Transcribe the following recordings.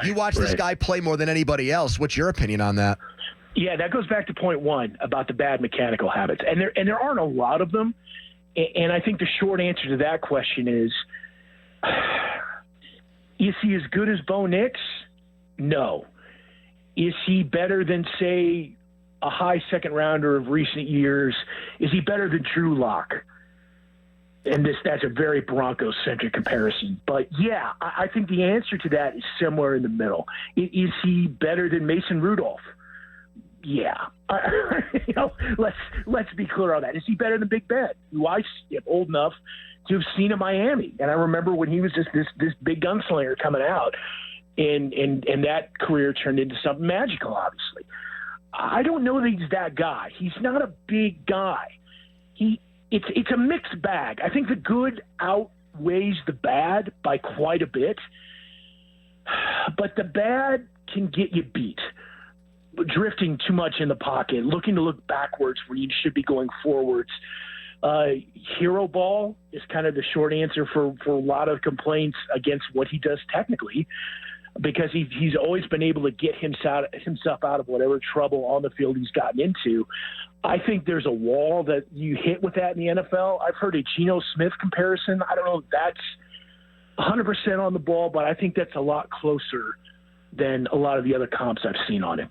You watch this guy play more than anybody else. What's your opinion on that? Yeah, that goes back to point one about the bad mechanical habits. And there aren't a lot of them. And I think the short answer to that question is he as good as Bo Nix? No. Is he better than, say, a high second rounder of recent years? Is he better than Drew Lock? And that's a very Broncos-centric comparison. But, yeah, I think the answer to that is somewhere in the middle. Is he better than Mason Rudolph? Yeah. Let's be clear on that. Is he better than Big Ben, who I am old enough to have seen in Miami? And I remember when he was just this big gunslinger coming out, and that career turned into something magical, obviously. I don't know that he's that guy. He's not a big guy. It's a mixed bag. I think the good outweighs the bad by quite a bit, but the bad can get you beat. Drifting too much in the pocket, looking to look backwards where you should be going forwards. Hero ball is kind of the short answer for a lot of complaints against what he does technically, because he's always been able to get himself out of whatever trouble on the field he's gotten into. I think there's a wall that you hit with that in the NFL. I've heard a Geno Smith comparison. I don't know if that's 100% on the ball, but I think that's a lot closer than a lot of the other comps I've seen on him.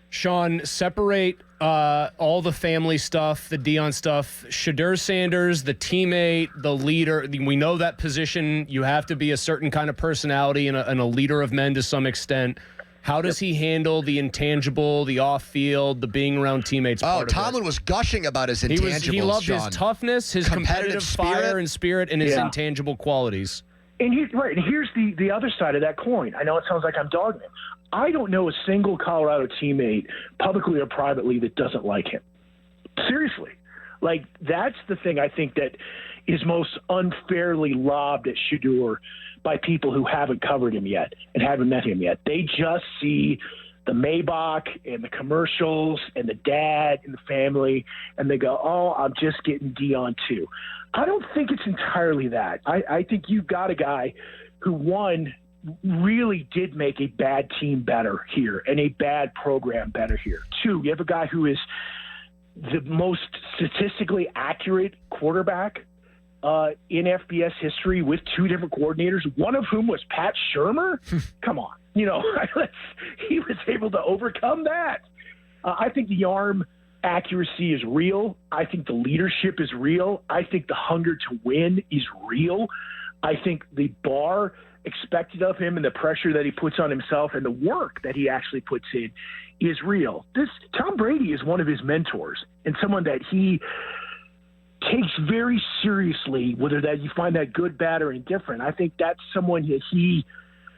Sean, separate all the family stuff, the Deion stuff, Shedeur Sanders, the teammate, the leader. We know that position, you have to be a certain kind of personality and a leader of men to some extent. How does he handle the intangible, the off-field, the being around teammates? Tomlin was gushing about his intangibles, He loved Sean. his toughness, his competitive fire and spirit, and his intangible qualities. And here's the other side of that coin. I know it sounds like I'm dogging him. I don't know a single Colorado teammate, publicly or privately, that doesn't like him. Seriously. Like, that's the thing I think that is most unfairly lobbed at Shedeur by people who haven't covered him yet and haven't met him yet. They just see the Maybach and the commercials and the dad and the family, and they go, oh, I'm just getting Deion too. I don't think it's entirely that. I think you've got a guy who, one, really did make a bad team better here and a bad program better here. Two, you have a guy who is the most statistically accurate quarterback in FBS history with two different coordinators, one of whom was Pat Shurmur. Come on. He was able to overcome that. I think the arm accuracy is real. I think the leadership is real. I think the hunger to win is real. I think the bar expected of him and the pressure that he puts on himself and the work that he actually puts in is real. Tom Brady is one of his mentors and someone that he takes very seriously, whether that you find that good, bad, or indifferent. I think that's someone that he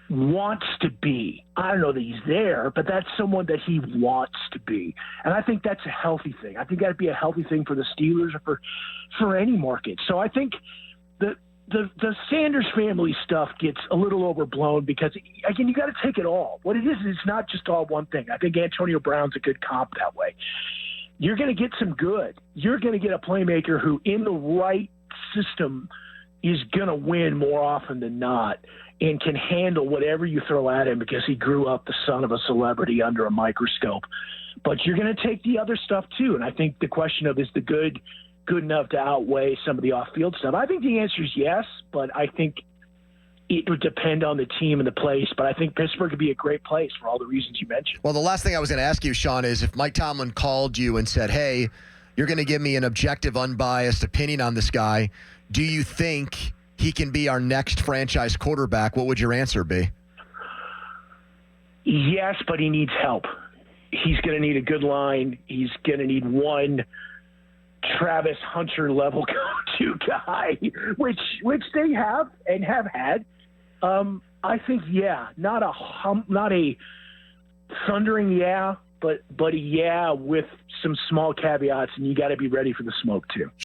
wants to be. I don't know that he's there, but that's someone that he wants to be. And I think that's a healthy thing. I think that'd be a healthy thing for the Steelers or for any market. So I think the Sanders family stuff gets a little overblown because, again, you got to take it all. What it is, it's not just all one thing. I think Antonio Brown's a good comp that way. You're going to get some good. You're going to get a playmaker who, in the right system, is going to win more often than not and can handle whatever you throw at him because he grew up the son of a celebrity under a microscope. But you're going to take the other stuff, too. And I think the question of is the good enough to outweigh some of the off-field stuff? I think the answer is yes, but I think it would depend on the team and the place. But I think Pittsburgh could be a great place for all the reasons you mentioned. Well, the last thing I was going to ask you, Sean, is if Mike Tomlin called you and said, hey, you're going to give me an objective, unbiased opinion on this guy, do you think he can be our next franchise quarterback? What would your answer be? Yes, but he needs help. He's going to need a good line. He's going to need one Travis Hunter level go-to guy, which they have and have had. I think, not a thundering but a with some small caveats, and you got to be ready for the smoke too.